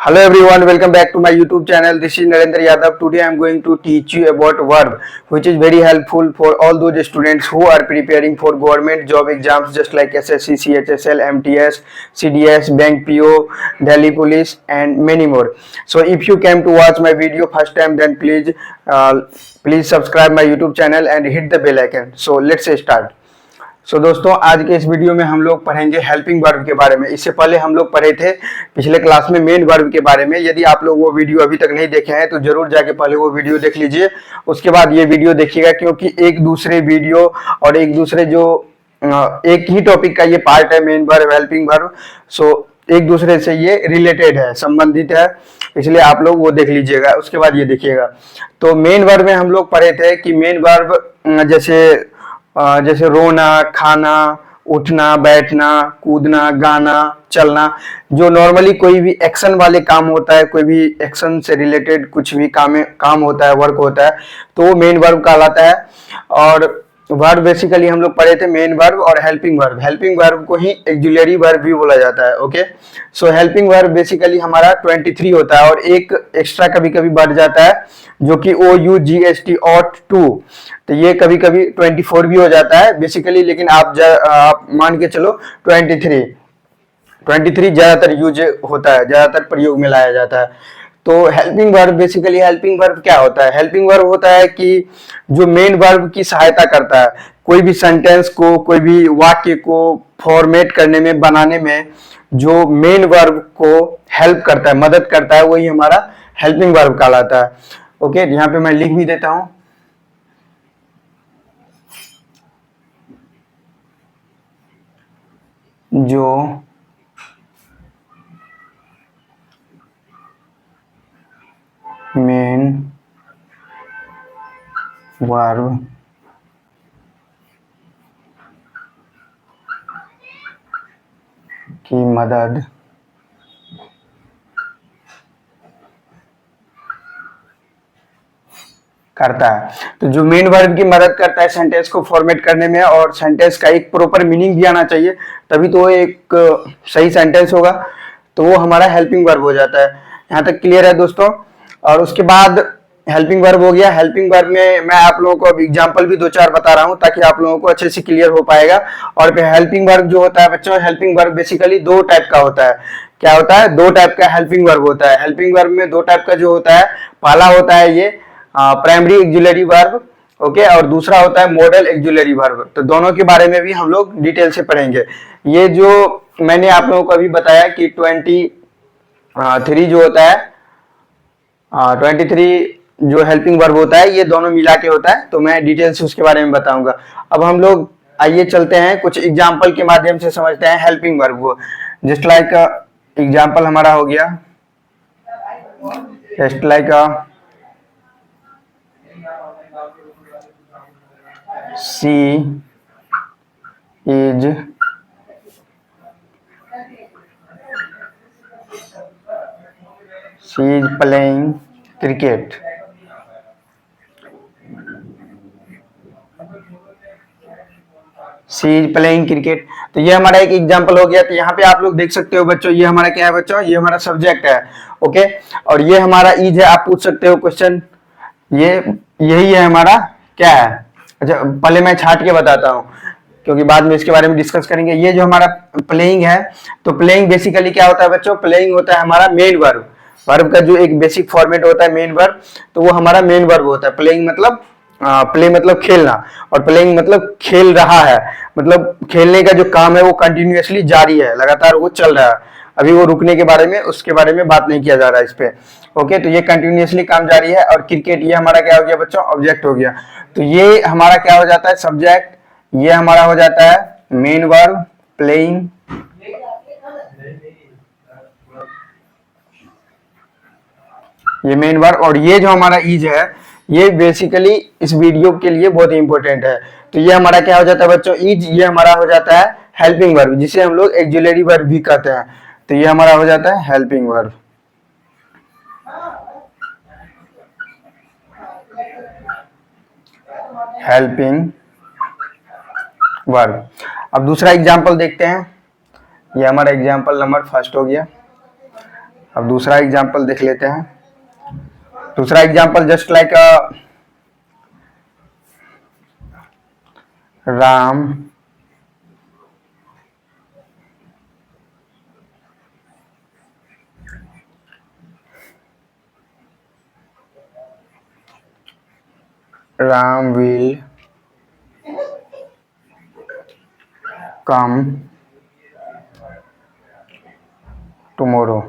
Hello everyone, welcome back to my YouTube channel. This is Narendra Yadav. Today I am going to teach you about verb, which is very helpful for all those students who are preparing for government job exams just like SSC, CHSL, MTS, CDS, Bank PO, Delhi Police, and many more. So if you came to watch my video first time, then please subscribe my YouTube channel and hit the bell icon. So let's start. दोस्तों आज के इस video में हम लोग पढ़ेंगे helping verb के बारे में। इससे पहले हम लोग पढ़े थे पिछले क्लास में मेन वर्ब के बारे में। यदि आप लोग वो वीडियो अभी तक नहीं देखे हैं तो जरूर जाके पहले वो वीडियो देख लीजिए, उसके बाद ये वीडियो देखिएगा, क्योंकि एक दूसरे वीडियो और एक दूसरे जो एक ही टॉपिक का ये पार्ट है, मेन वर्ब हेल्पिंग वर्ब। एक दूसरे से ये रिलेटेड है, संबंधित है, इसलिए आप लोग वो देख लीजिएगा, उसके बाद ये देखिएगा। तो मेन वर्ब में हम लोग पढ़े थे कि मेन वर्ब जैसे रोना, खाना, उठना, बैठना, कूदना, गाना, चलना, जो नॉर्मली कोई भी एक्शन वाले काम होता है, कोई भी एक्शन से रिलेटेड कुछ भी काम होता है, वर्क होता है, तो वो मेन वर्ब कहलाता है। और वर्ब बेसिकली हम लोग पढ़े थे मेन वर्ब और हेल्पिंग वर्ब। हेल्पिंग वर्ब को ही ऑक्सिलरी वर्ब भी बोला जाता है। ओके, सो हेल्पिंग वर्ब बेसिकली हमारा 23 होता है और एक एक्स्ट्रा कभी कभी बढ़ जाता है जो कि OUGST ought to, तो ये कभी कभी 24 भी हो जाता है बेसिकली, लेकिन आप मान के चलो 23 ज्यादातर यूज होता है, ज्यादातर प्रयोग में लाया जाता है। तो helping verb basically, helping verb क्या होता है? हेल्पिंग वर्ब होता है कि जो मेन वर्ब की सहायता करता है, कोई भी सेंटेंस को, कोई भी वाक्य को फॉर्मेट करने में, बनाने में जो मेन वर्ब को हेल्प करता है, मदद करता है, वही हमारा हेल्पिंग वर्ब कहलाता है। ओके, यहाँ पे मैं लिख भी देता हूं, जो मेन वर्ब की मदद करता है। तो जो मेन वर्ब की मदद करता है सेंटेंस को फॉर्मेट करने में, और सेंटेंस का एक प्रॉपर मीनिंग भी आना चाहिए, तभी तो एक सही सेंटेंस होगा, तो वो हमारा हेल्पिंग वर्ब हो जाता है। यहाँ तक क्लियर है दोस्तों? और उसके बाद हेल्पिंग वर्ब हो गया। हेल्पिंग वर्ब में मैं आप लोगों को अब एग्जांपल भी 2-4 बता रहा हूँ ताकि आप लोगों को अच्छे से क्लियर हो पाएगा। और फिर हेल्पिंग वर्ब जो होता है बच्चों, हेल्पिंग वर्ब बेसिकली 2 टाइप का होता है। क्या होता है? 2 टाइप का हेल्पिंग वर्ब होता है। हेल्पिंग वर्ब में 2 टाइप का जो होता है, पहला होता है ये प्राइमरी ऑक्सिलरी वर्ब, ओके, और दूसरा होता है मॉडल ऑक्सिलरी वर्ब। तो दोनों के बारे में भी हम लोग डिटेल से पढ़ेंगे। ये जो मैंने आप लोगों को अभी बताया कि 23 जो होता है, 23 जो हेल्पिंग वर्ब होता है, ये दोनों मिला के होता है, तो मैं डिटेल से उसके बारे में बताऊंगा। अब हम लोग आइए चलते हैं, कुछ एग्जाम्पल के माध्यम से समझते हैं हेल्पिंग वर्ब को। जस्ट लाइक एग्जाम्पल हमारा हो गया, just like she is playing cricket। She is playing cricket, तो ये हमारा एक एग्जाम्पल हो गया। तो यहाँ पे आप लोग देख सकते हो बच्चों, ये हमारा क्या है बच्चों? ये हमारा सब्जेक्ट है, ओके, और ये हमारा इज है। आप पूछ सकते हो क्वेश्चन, ये यही है हमारा क्या है? अच्छा, पहले मैं छाट के बताता हूँ क्योंकि बाद में इसके बारे में डिस्कस करेंगे। ये जो हमारा प्लेइंग है, तो प्लेइंग बेसिकली क्या होता है बच्चों? प्लेइंग होता है हमारा मेन वर्ब। वर्ब का जो एक बेसिक फॉर्मेट होता है मेन वर्ब, तो वो हमारा मेन वर्ब होता है। प्लेइंग मतलब प्ले मतलब खेलना, और प्लेइंग मतलब खेल रहा है, मतलब खेलने का जो काम है वो कंटिन्यूअसली जारी है, लगातार वो चल रहा है, अभी वो रुकने के बारे में, उसके बारे में बात नहीं किया जा रहा है इस पे। ओके, तो ये कंटिन्यूअसली काम जारी है। और क्रिकेट, ये हमारा क्या हो गया बच्चों? ऑब्जेक्ट हो गया। तो ये हमारा क्या हो जाता है? सब्जेक्ट। ये हमारा हो जाता है मेन वर्ब, प्लेइंग, ये मेन वर्ब। और ये जो हमारा इज है, ये बेसिकली इस वीडियो के लिए बहुत ही इंपॉर्टेंट है। तो ये हमारा क्या हो जाता है बच्चों? इज। ये हमारा हो जाता है हेल्पिंग वर्ब, जिसे हम लोग ऑक्सिलरी वर्ब भी कहते हैं। तो ये हमारा हो जाता है हेल्पिंग वर्ब। Helping verb. अब दूसरा एग्जाम्पल देखते हैं। ये हमारा एग्जाम्पल नंबर फर्स्ट हो गया। अब दूसरा एग्जाम्पल देख लेते हैं। दूसरा example just like Ram will come tomorrow।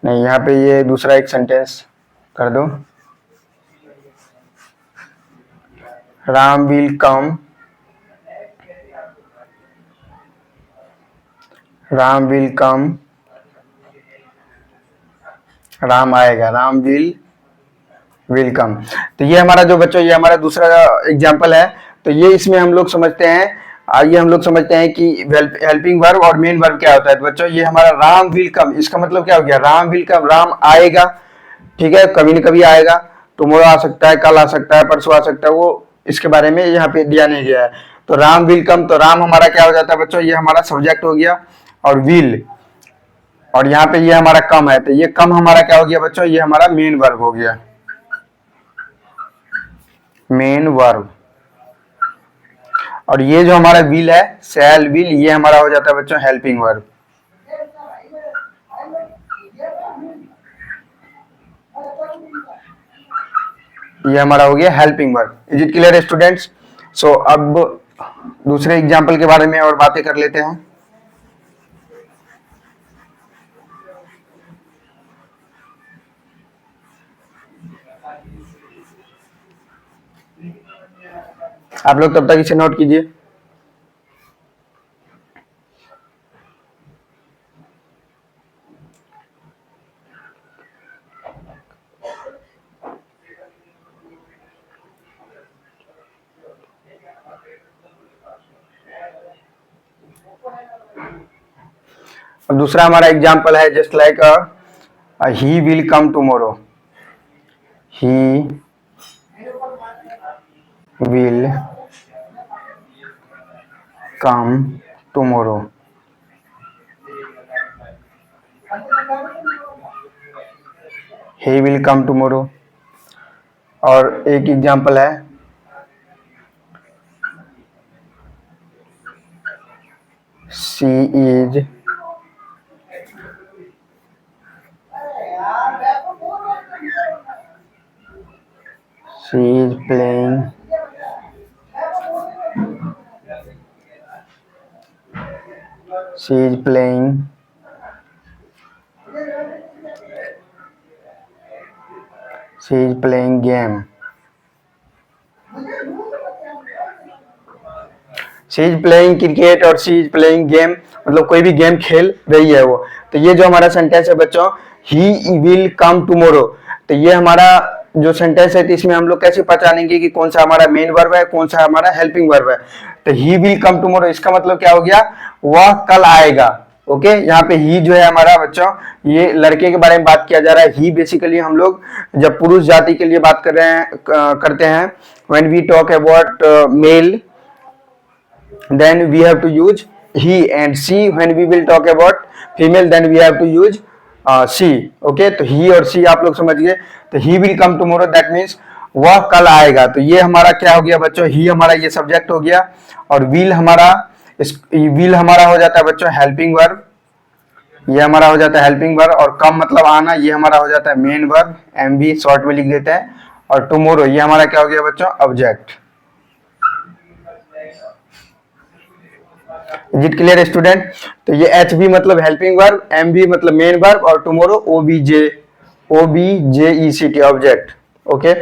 नहीं, यहाँ पे ये दूसरा एक सेंटेंस कर दो। Ram will come, Ram will come, Ram आएगा, राम विल कम। तो ये हमारा जो बच्चों, ये हमारा दूसरा एग्जाम्पल है। तो ये इसमें हम लोग समझते हैं, आइए हम लोग समझते हैं कि हेल्पिंग वर्ब और मेन वर्ब क्या होता है। तो बच्चों ये हमारा राम विल कम, इसका मतलब क्या हो गया, राम विल कम, राम आएगा, ठीक है, कभी न कभी आएगा, टुमारो आ सकता है, कल आ सकता है, परसों आ सकता है, वो इसके बारे में यहाँ पे दिया नहीं गया है। तो राम विल कम, तो राम हमारा क्या हो जाता है बच्चों, ये हमारा सब्जेक्ट हो गया, और विल, और यहाँ पे ये हमारा कम है, तो ये कम हमारा क्या हो गया बच्चों, ये हमारा मेन वर्ब हो गया, मेन वर्ब। और ये जो हमारा विल है, शैल विल, ये हमारा हो जाता है बच्चों हेल्पिंग वर्ब। ये हमारा हो गया helping verb. Is it clear students? So अब दूसरे एग्जाम्पल के बारे में और बातें कर लेते हैं। आप लोग तब तक इसे नोट कीजिए। अब दूसरा हमारा एग्जाम्पल है just like he will come tomorrow, he will come tomorrow. He will come tomorrow. और एक एग्जाम्पल है she is playing she is playing game, she is playing cricket और शी इज प्लेइंग गेम, मतलब कोई भी game खेल रही है वो। तो ये जो हमारा सेंटेंस है बच्चों, ही विल कम टुमारो, तो ये हमारा जो सेंटेंस है, तो इसमें हम लोग कैसे पहचानेंगे कि कौन सा हमारा मेन वर्ब है, कौन सा हमारा हेल्पिंग वर्ब है। तो ही विल कम टुमारो, इसका मतलब क्या हो गया, वह कल आएगा। ओके, यहाँ पे ही जो है हमारा बच्चों, ये लड़के के बारे में बात किया जा रहा है। ही बेसिकली हम लोग जब पुरुष जाति के लिए बात कर रहे हैं, करते हैं, when we talk about male, then we have to use he and she. when we will talk about female, then we have to use she. okay, तो he और she आप लोग समझ गए। तो he will come tomorrow, that means वह कल आएगा। तो ये हमारा क्या हो गया बच्चों, he हमारा ये सब्जेक्ट हो गया, और will हमारा, will हमारा हो जाता है बच्चों हेल्पिंग वर्ब, ये हमारा हो जाता है हेल्पिंग वर्ब, और कम मतलब आना, ये हमारा हो जाता है मेन वर्ब, MV शॉर्ट में लिख देते हैं, और टुमारो ये हमारा क्या हो गया बच्चों, object. Is it clear student? तो ये HV मतलब हेल्पिंग वर्ब, MV मतलब मेन वर्ब, और टुमारो OBJECT ऑब्जेक्ट। ओके,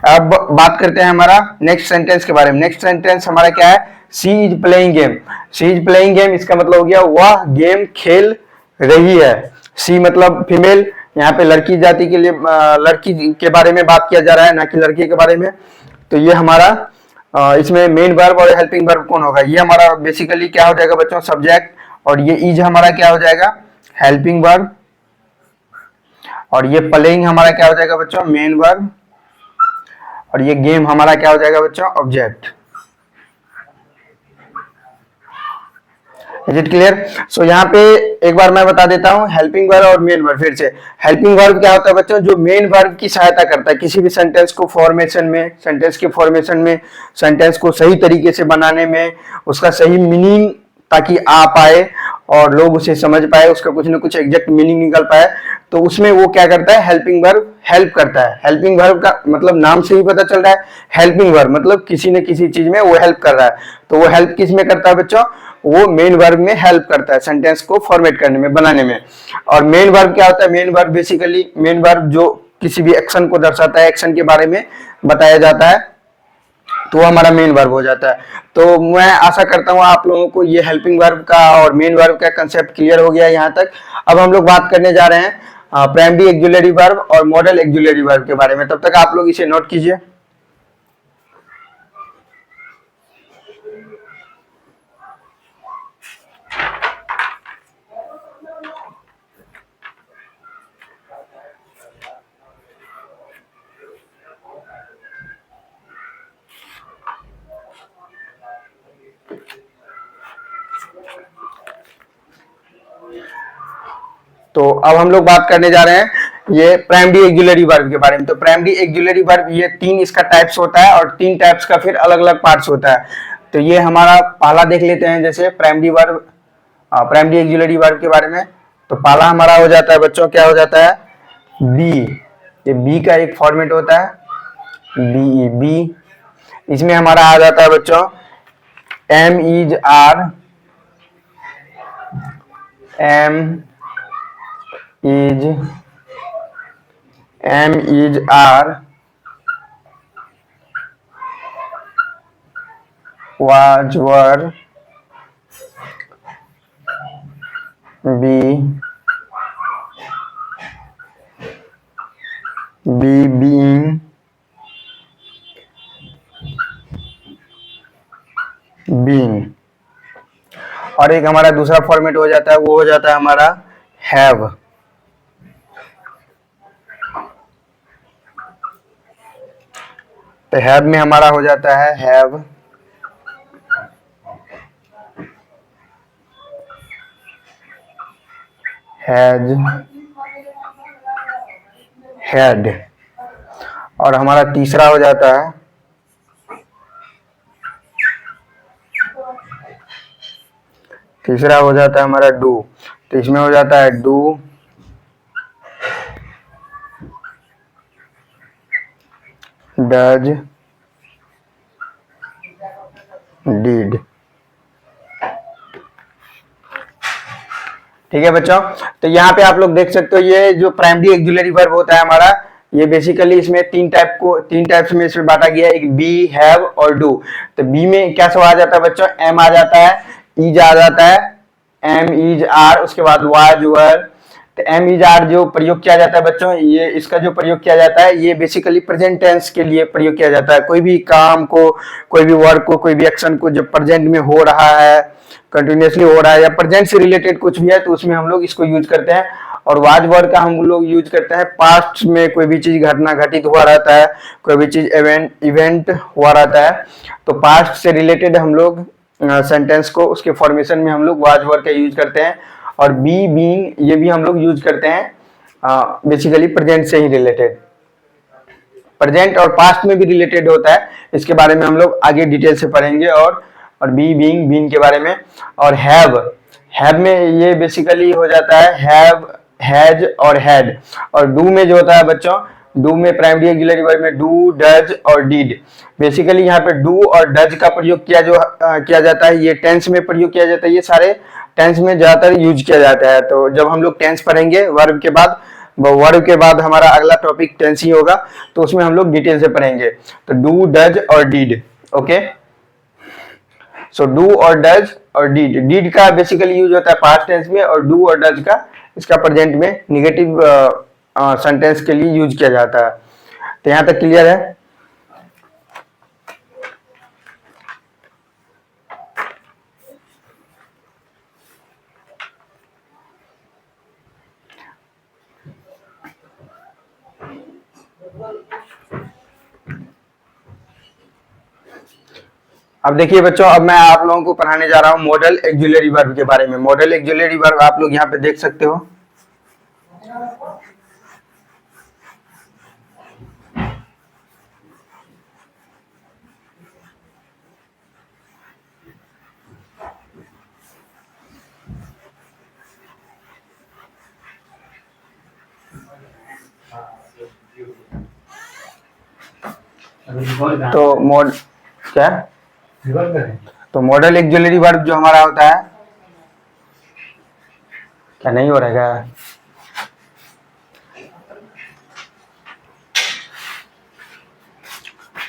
अब बात करते हैं हमारा नेक्स्ट सेंटेंस के बारे में। नेक्स्ट सेंटेंस हमारा क्या है, she is playing game. She is playing game, इसका मतलब हो गया वह गेम खेल रही है। शी मतलब फीमेल, यहाँ पे लड़की जाति के लिए, लड़की के बारे में बात किया जा रहा है, ना कि लड़की के बारे में। तो ये हमारा इसमें मेन वर्ब और हेल्पिंग वर्ब कौन होगा? ये हमारा बेसिकली क्या हो जाएगा बच्चों? सब्जेक्ट। और ये इज हमारा क्या हो जाएगा? Helping verb. और ये प्लेइंग हमारा क्या हो जाएगा बच्चों? Main verb. और ये गेम हमारा क्या हो जाएगा बच्चों? Object. Is it clear? So यहाँ पे एक बार मैं बता देता हूँ हेल्पिंग वर्ब और मेन वर्ब फिर से। हेल्पिंग वर्ब क्या होता है बच्चों? जो मेन वर्ब की सहायता करता है किसी भी सेंटेंस को फॉर्मेशन में, सेंटेंस के फॉर्मेशन में, सेंटेंस को सही तरीके से बनाने में, उसका सही मीनिंग ताकि आ पाए और लोग उसे समझ पाए, उसका कुछ ना कुछ एग्जैक्ट मीनिंग निकल पाए, तो उसमें वो क्या करता है? हेल्पिंग वर्ब हेल्प करता है। हेल्पिंग वर्ब का मतलब नाम से ही पता चल रहा है, हेल्पिंग वर्ब मतलब किसी न किसी चीज में वो हेल्प कर रहा है। तो वो हेल्प किस में करता है बच्चों? वो मेन वर्ब में हेल्प करता है सेंटेंस को फॉर्मेट करने में, बनाने में। और मेन वर्ब क्या होता है? Main verb basically, main verb जो किसी भी एक्शन को दर्शाता है, एक्शन के बारे में बताया जाता है, तो वो हमारा मेन वर्ब हो जाता है। तो मैं आशा करता हूँ आप लोगों को ये हेल्पिंग वर्ब का और मेन वर्ब का कंसेप्ट क्लियर हो गया यहाँ तक। अब हम लोग बात करने जा रहे हैं प्राइमरी एक्जुलरी वर्ब और मॉडल एक्जुलरी वर्ब के बारे में। तब तक आप लोग इसे नोट कीजिए। तो अब हम लोग बात करने जा रहे हैं ये प्राइमरी एक्जुलरी वर्ब के बारे में। तो प्राइमरी एक्जुलरी वर्ब ये तीन इसका टाइप्स होता है और तीन टाइप्स का फिर अलग अलग पार्ट्स होता है। तो ये हमारा पहला देख लेते हैं, जैसे primary verb, primary auxiliary verb के बारे में। तो पहला हमारा हो जाता है बच्चों, क्या हो जाता है? बी। ये बी का एक फॉर्मेट होता है, बी बी। इसमें हमारा आ जाता है बच्चों am is are, am is are, was were, be being, being। और एक हमारा दूसरा फॉर्मेट हो जाता है, वो हो जाता है हमारा हैव। तो हैव में हमारा हो जाता है हैव, हैज, हैड। और हमारा तीसरा हो जाता है हमारा डू। तो इसमें हो जाता है डू, डज, डिड। ठीक है बच्चों? तो यहाँ पे आप लोग देख सकते हो ये जो प्राइमरी एक्जुलरी वर्ब होता है हमारा, ये बेसिकली इसमें तीन टाइप्स में इसमें बांटा गया है, एक बी, हैव और डू। तो बी में क्या सब आ जाता है बच्चों? एम आ जाता है, इज आ जाता है, एम इज आर, उसके बाद वाज वर। तो एम इज आर जो प्रयोग किया जाता है बच्चों, ये इसका जो प्रयोग किया जाता है ये बेसिकली प्रेजेंट टेंस के लिए प्रयोग किया जाता है। कोई भी काम को, कोई भी वर्क को, कोई भी एक्शन को जब प्रेजेंट में हो रहा है, कंटिन्यूसली हो रहा है, या प्रेजेंट से रिलेटेड कुछ भी है, तो उसमें हम लोग इसको यूज करते हैं। और वाज वर्ड का हम लोग यूज करते हैं पास्ट में कोई भी चीज घटना घटित हुआ रहता है, कोई भी चीज इवेंट हुआ रहता है, तो पास्ट से रिलेटेड हम लोग सेंटेंस को उसके फॉर्मेशन में हम लोग वाज वर्ड का यूज करते हैं। और बी, बीइंग, ये भी हम लोग यूज करते हैं बेसिकली प्रेजेंट से ही रिलेटेड, प्रेजेंट और पास्ट में भी रिलेटेड होता है। इसके बारे में हम लोग आगे डिटेल से पढ़ेंगे। और बी, बीइंग, बीन के बारे में। और हैव में ये बेसिकली हो जाता है हैव, हैज और हैड। और डू में जो होता है बच्चों, डू में प्राइमरी एक्जुलरी वर्ब में डू, डज और डिड। बेसिकली यहाँ पे डू और डज का प्रयोग किया जाता है, ये टेंस में प्रयोग किया जाता है, ये सारे टेंस में ज्यादातर यूज किया जाता है। तो जब हम लोग टेंस पढ़ेंगे वर्ब के बाद हमारा अगला टॉपिक टेंस ही होगा, तो उसमें हम लोग डिटेल से पढ़ेंगे। तो डू, डज और डिड। ओके, सो डू और डज और डिड का बेसिकली यूज होता है पास्ट टेंस में, और डू और डज का इसका प्रेजेंट में निगेटिव सेंटेंस के लिए यूज किया जाता है। तो यहां तक क्लियर है? अब देखिए बच्चों, अब मैं आप लोगों को पढ़ाने जा रहा हूँ मॉडल एक्जुलरी वर्ब के बारे में। मॉडल एक्जुलरी वर्ब आप लोग यहाँ पे देख सकते हो। तो क्या तो मॉडल एक्जुलरी वर्ब जो हमारा होता है, क्या नहीं हो रहा है क्या?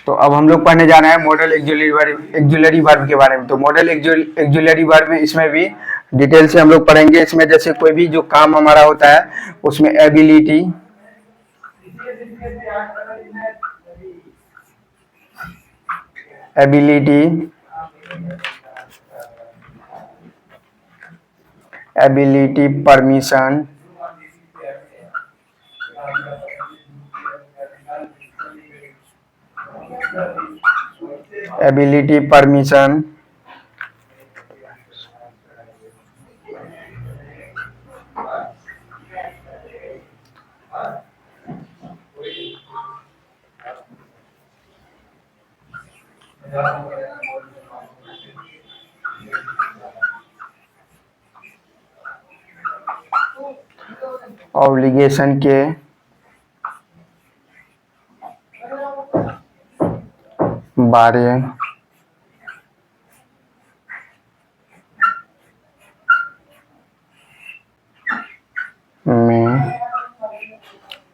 तो अब हम लोग पढ़ने जा रहे हैं मॉडल एक्जुलरी वर्ब के बारे में। तो मॉडल एक्जुलरी वर्ब में इसमें भी डिटेल से हम लोग पढ़ेंगे। इसमें जैसे कोई भी जो काम हमारा होता है उसमें एबिलिटी, परमिशन, ऑब्लिगेशन के बारे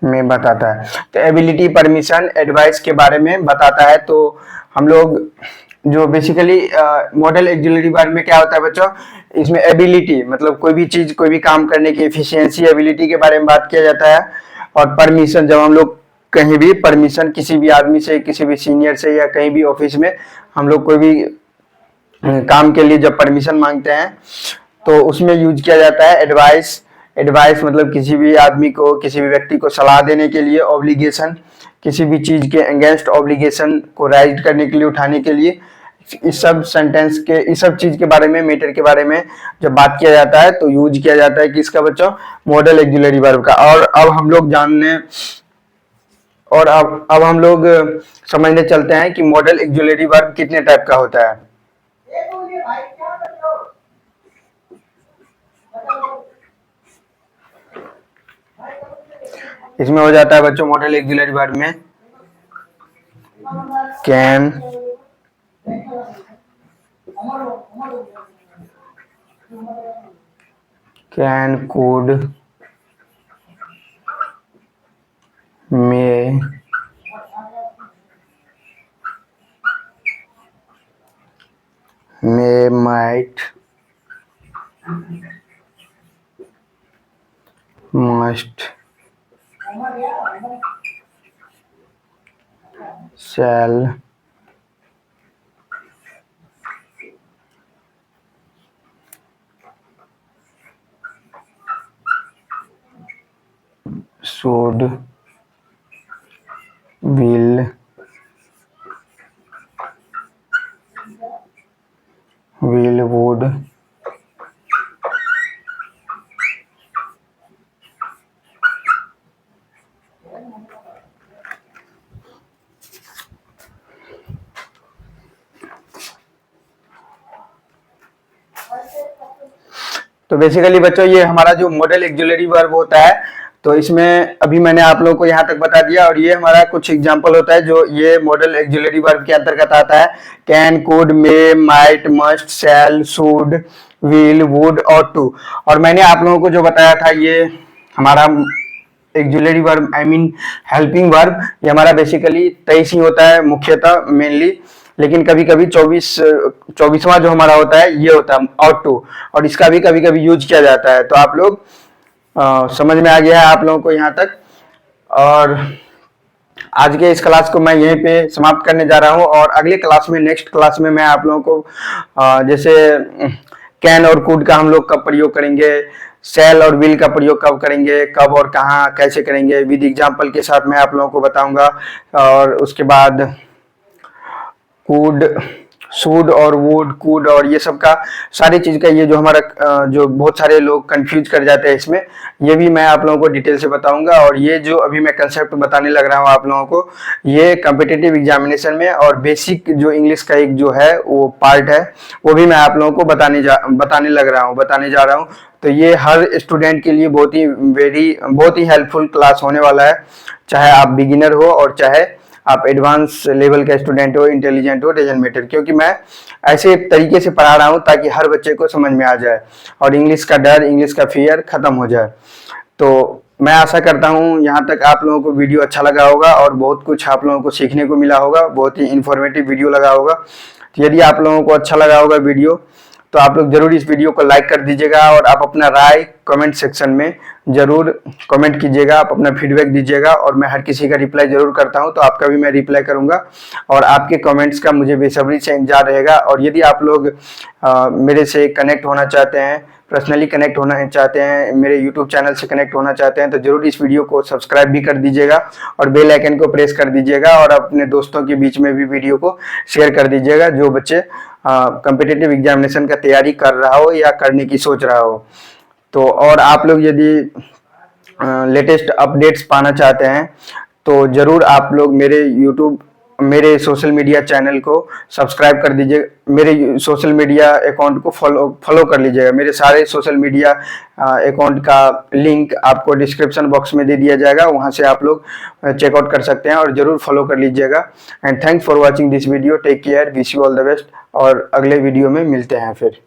में बताता है। तो एबिलिटी, परमिशन, एडवाइस के बारे में बताता है। तो हम लोग जो बेसिकली मॉडल एक्जुलरी वर्ब में क्या होता है बच्चों, इसमें एबिलिटी मतलब कोई भी चीज, कोई भी काम करने की एफिशिएंसी, एबिलिटी के बारे में बात किया जाता है। और परमिशन, जब हम लोग कहीं भी परमिशन किसी भी आदमी से, किसी भी सीनियर से, या कहीं भी ऑफिस में हम लोग कोई भी काम के लिए जब परमिशन मांगते हैं तो उसमें यूज किया जाता है एडवाइस। एडवाइस मतलब किसी भी आदमी को, किसी भी व्यक्ति को सलाह देने के लिए। ऑब्लिगेशन, किसी भी चीज के अगेंस्ट ऑब्लिगेशन को राइज करने के लिए, उठाने के लिए। इस सब सेंटेंस के, इस सब चीज के बारे में, मैटर के बारे में जब बात किया जाता है तो यूज किया जाता है किसका बच्चों, मॉडल एक्जुलरी वर्ब का। और अब हम लोग जानने और अब हम लोग समझने चलते हैं कि मॉडल एक्जुलरी वर्ब कितने टाइप का होता है। इसमें हो जाता है बच्चों मॉडल एक्जुलरी वर्ब में can, could, may, might, must, shall, should, will, would, तो बेसिकली बच्चों ये हमारा जो मॉडल एक्जुलरी वर्ब होता है, तो इसमें अभी मैंने आप लोगों को यहाँ तक बता दिया। और ये हमारा कुछ एग्जांपल होता है जो ये मॉडल एक्जुलरी वर्ब के अंतर्गत आता है। Can, could, may, might, must, shall, should, will, would और टू। और मैंने आप लोगों को जो बताया था ये हमारा auxiliary verb, I mean helping verb, ये हमारा बेसिकली 23 ही होता है मुख्यतः, मेनली। लेकिन कभी कभी 24वां जो हमारा होता है ये होता है और टू, और इसका भी कभी कभी यूज किया जाता है। तो आप लोग समझ में आ गया है आप लोगों को यहाँ तक। और आज के इस क्लास को मैं यहीं पे समाप्त करने जा रहा हूँ। और अगले क्लास में, नेक्स्ट क्लास में मैं आप लोगों को जैसे कैन और कुड का हम लोग कब प्रयोग करेंगे, शैल और विल का प्रयोग कब करेंगे, कब और कहाँ कैसे करेंगे, विद एग्जाम्पल के साथ मैं आप लोगों को बताऊंगा। और उसके बाद कुड, शुड और वुड, कुड और ये सब का सारी चीज का, ये जो हमारा जो बहुत सारे लोग कंफ्यूज कर जाते हैं इसमें, ये भी मैं आप लोगों को डिटेल से बताऊंगा। और ये जो अभी मैं कंसेप्ट बताने लग रहा हूँ आप लोगों को, ये कॉम्पिटिटिव एग्जामिनेशन में और बेसिक जो इंग्लिश का एक जो है वो पार्ट है, वो भी मैं आप लोगों को बताने जा रहा हूँ। तो ये हर स्टूडेंट के लिए बहुत ही हेल्पफुल क्लास होने वाला है, चाहे आप बिगिनर हो और चाहे आप एडवांस लेवल का स्टूडेंट हो, इंटेलिजेंट हो, डजंट मैटर, क्योंकि मैं ऐसे तरीके से पढ़ा रहा हूँ ताकि हर बच्चे को समझ में आ जाए और इंग्लिश का डर, इंग्लिश का फियर खत्म हो जाए। तो मैं आशा करता हूँ यहाँ तक आप लोगों को वीडियो अच्छा लगा होगा और बहुत कुछ आप लोगों को सीखने को मिला होगा, बहुत ही इंफॉर्मेटिव वीडियो लगा होगा। तो यदि आप लोगों को अच्छा लगा होगा वीडियो, तो आप लोग जरूर इस वीडियो को लाइक कर दीजिएगा और आप अपना राय कमेंट सेक्शन में जरूर कमेंट कीजिएगा, आप अपना फीडबैक दीजिएगा और मैं हर किसी का रिप्लाई जरूर करता हूं, तो आपका भी मैं रिप्लाई करूंगा और आपके कमेंट्स का मुझे बेसब्री से इंतजार रहेगा। और यदि आप लोग मेरे से कनेक्ट होना चाहते हैं, पर्सनली कनेक्ट होना चाहते हैं, मेरे यूट्यूब चैनल से कनेक्ट होना चाहते हैं, तो जरूर इस वीडियो को सब्सक्राइब भी कर दीजिएगा और बेल आइकन को प्रेस कर दीजिएगा और अपने दोस्तों के बीच में भी वीडियो को शेयर कर दीजिएगा, जो बच्चे कॉम्पिटिटिव एग्जामिनेशन का तैयारी कर रहा हो या करने की सोच रहा हो। तो और आप लोग यदि लेटेस्ट अपडेट्स पाना चाहते हैं तो जरूर आप लोग मेरे सोशल मीडिया चैनल को सब्सक्राइब कर दीजिए, मेरे सोशल मीडिया अकाउंट को फॉलो कर लीजिएगा। मेरे सारे सोशल मीडिया अकाउंट का लिंक आपको डिस्क्रिप्शन बॉक्स में दे दिया जाएगा, वहां से आप लोग चेकआउट कर सकते हैं और जरूर फॉलो कर लीजिएगा। And thanks for watching this video, take care, wish you all the best और अगले वीडियो में मिलते हैं फिर।